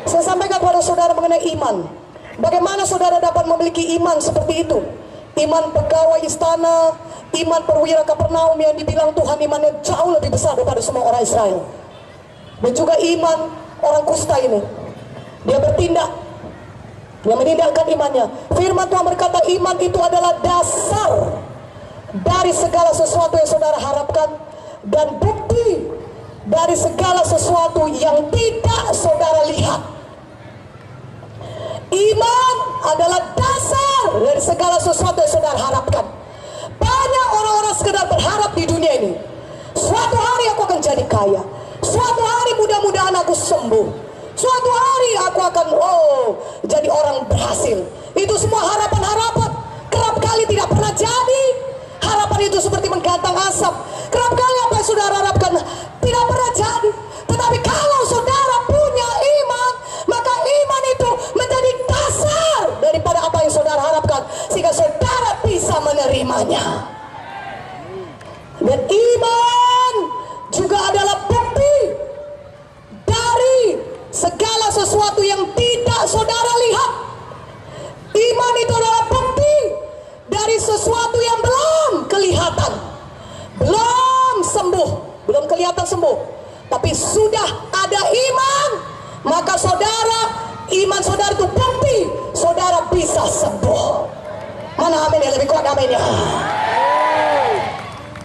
Saya sampaikan kepada saudara mengenai iman. Bagaimana saudara dapat memiliki iman seperti itu? Iman pegawai istana, iman perwira Kapernaum yang dibilang Tuhan imannya jauh lebih besar daripada semua orang Israel. Dan juga iman orang kusta ini. Dia bertindak, dia menindakkan imannya. Firman Tuhan berkata iman itu adalah dasar dari segala sesuatu yang saudara harapkan dan bukti dari segala sesuatu yang tidak saudara lihat. Iman adalah dasar dari segala sesuatu yang saudara harapkan. Banyak orang-orang sekedar berharap di dunia ini. Suatu hari aku akan jadi kaya. Suatu hari mudah-mudahan aku sembuh. Suatu hari aku akan jadi orang berhasil. Itu semua harapan-harapan. Kerap kali tidak pernah jadi. Harapan itu seperti menggantang asap. Kerap kali apa yang saudara harapkan tidak pernah jadi. Tetapi kalau saudara punya iman, maka iman itu menjadi dasar daripada apa yang saudara harapkan, sehingga saudara bisa menerimanya. Dan iman juga adalah bukti dari segala sesuatu yang tidak saudara lihat. Iman itu adalah bukti dari sesuatu yang belum kelihatan, belum sembuh, belum kelihatan sembuh, tapi sudah ada iman, maka iman saudara itu bukti saudara bisa sembuh. Mana amin yang lebih kuat aminnya?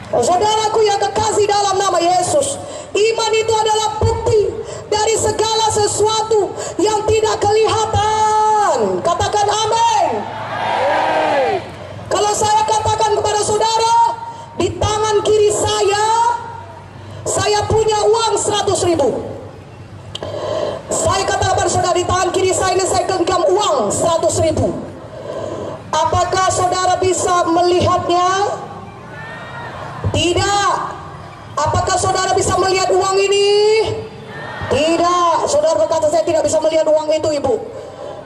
Saudaraku yang kekasih dalam nama Yesus, iman itu adalah bukti dari segala sesuatu yang tidak kelihatan. Katakan amin. Kalau saya katakan kepada saudara, di tangan kiri saya punya uang 100.000. Saya katakan kepada saudara, di tangan kiri saya ini saya genggam uang 100.000. Apakah saudara bisa melihatnya? Tidak. Apakah saudara bisa melihat uang ini? Tidak. Saudara berkata, saya tidak bisa melihat uang itu, Ibu.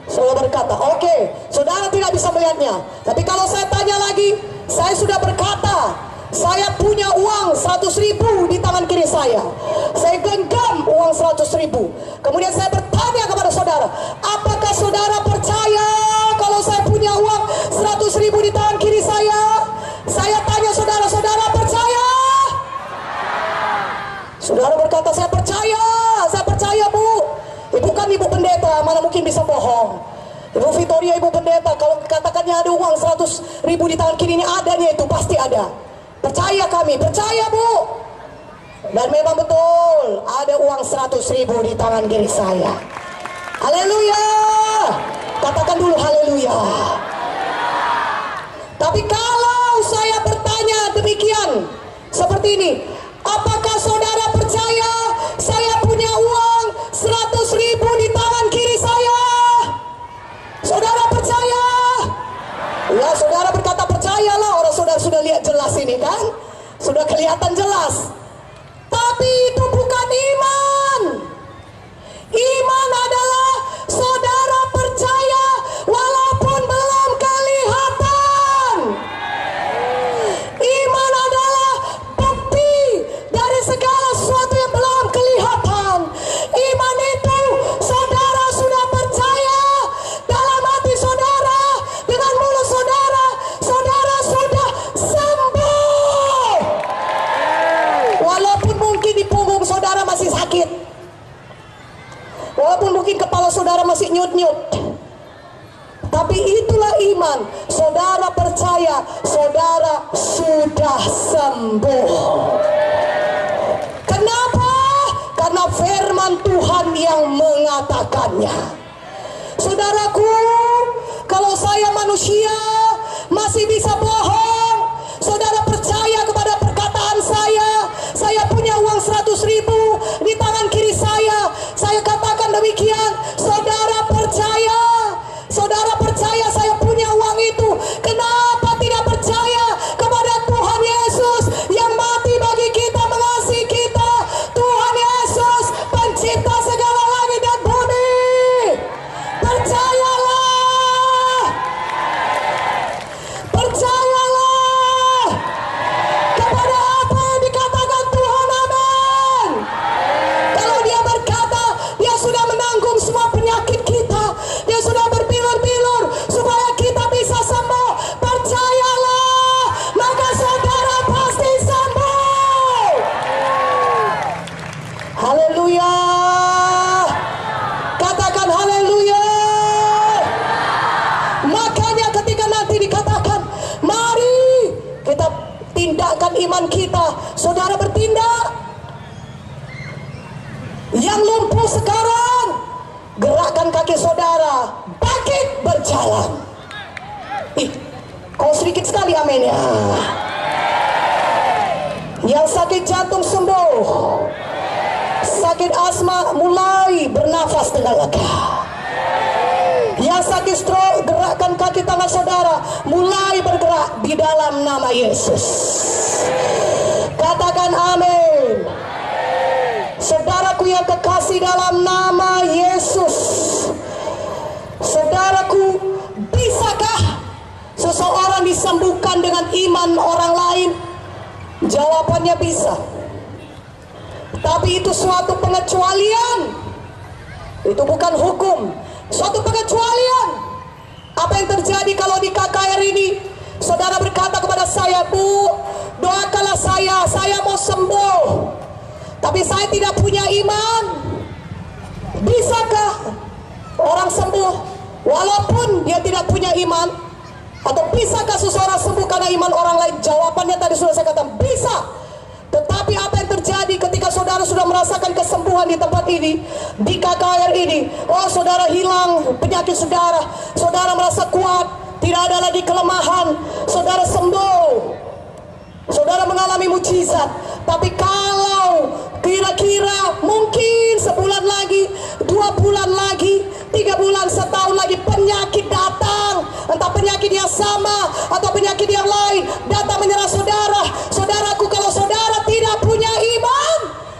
Saudara berkata, oke, saudara tidak bisa melihatnya. Tapi kalau saya tanya lagi, saya sudah berkata, saya punya uang 100.000 di tangan kiri saya. Saya genggam uang 100.000. Kemudian saya bertanya kepada saudara, apakah saudara percaya kalau saya punya uang 100.000 di tangan kiri saya? Saya tanya saudara, saudara percaya? Saudara berkata, saya percaya Bu. Ibu kan ibu pendeta, mana mungkin bisa bohong. Ibu Victoria, ibu pendeta, kalau katakannya ada uang 100.000 di tangan kirinya, adanya itu pasti ada. Percaya kami, percaya Bu. Dan memang betul, ada uang 100.000 di tangan kiri saya. Haleluya. Katakan dulu haleluya. Tapi kalau saya bertanya demikian, seperti ini, apakah saudara percaya saya punya uang 100.000 di tangan kiri saya? Saudara percaya? Ya, saudara berkata percayalah, orang saudara sudah lihat jelas ini kan? Sudah kelihatan jelas. Tapi itu bukan iman. Iman adalah saudara percaya walaupun belum kelihatan. Iman adalah bukti dari segala sesuatu yang belum kelihatan. Iman itu saudara sudah percaya dalam hati saudara, dengan mulut saudara, saudara sudah sembuh. Walaupun mungkin di punggung saudara masih sakit, walaupun mungkin kepala saudara masih nyut-nyut, tapi itulah iman. Saudara percaya saudara sudah sembuh. Kenapa? Karena firman Tuhan yang mengatakannya. Saudaraku, kalau saya manusia masih bisa bohong, saudara percaya kepada perkataan saya punya uang 100.000 di tangan kiri saya katakan demikian. Saudara percaya saya punya uang itu. Kenapa tidak percaya kepada Tuhan Yesus yang mati bagi kita, mengasihi kita? Tuhan Yesus pencipta segala langit dan bumi. Percayalah. Makanya ketika nanti dikatakan, mari kita tindakan iman kita, saudara bertindak. Yang lumpuh sekarang, gerakkan kaki saudara, bangkit berjalan. Ih, kau sedikit sekali amin ya. Yang sakit jantung sembuh, sakit asma mulai bernafas dengan lega. Yang sakit stroke, gerakkan kaki tangan saudara, mulai bergerak di dalam nama Yesus. Katakan amin. Saudaraku yang kekasih dalam nama Yesus, saudaraku, bisakah seseorang disembuhkan dengan iman orang lain? Jawabannya bisa. Tapi itu suatu pengecualian. Itu bukan hukum, suatu pengecualian. Apa yang terjadi kalau di KKR ini saudara berkata kepada saya, Bu, doakanlah saya mau sembuh, tapi saya tidak punya iman. Bisakah orang sembuh walaupun dia tidak punya iman? Atau bisakah seseorang sembuh karena iman orang lain? Jawabannya tadi sudah saya katakan, bisa. Tetapi apa yang terjadi ketika saudara sudah merasakan kesembuhan di tempat ini, di KKR ini? Oh, saudara hilang penyakit saudara, saudara merasa kuat, tidak ada lagi kelemahan, saudara sembuh, saudara mengalami mujizat. Tapi kalau kira-kira mungkin sebulan lagi, 2 bulan lagi, 3 bulan, setahun lagi penyakit datang, entah penyakit yang sama atau penyakit yang lain datang menyerang saudara. Saudaraku, kalau saudara tidak punya iman,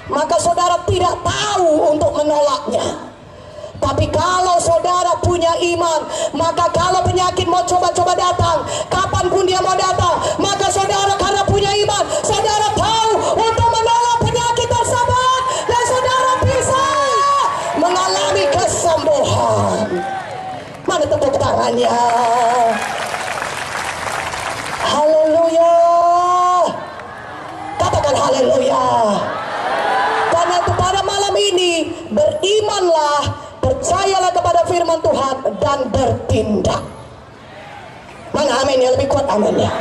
maka saudara tidak tahu untuk menolaknya. Tapi kalau saudara punya iman, maka kalau penyakit mau coba-coba datang, kapanpun dia mau datang, maka saudara karena punya iman, saudara tahu untuk menolak penyakit tersebut, dan saudara bisa mengalami kesembuhan. Mana tepuk tangannya? Haleluya. Katakan haleluya. Karena itu pada malam ini berimanlah, percayalah kepada firman Tuhan dan bertindak. Mana amin ya, lebih kuat aminnya.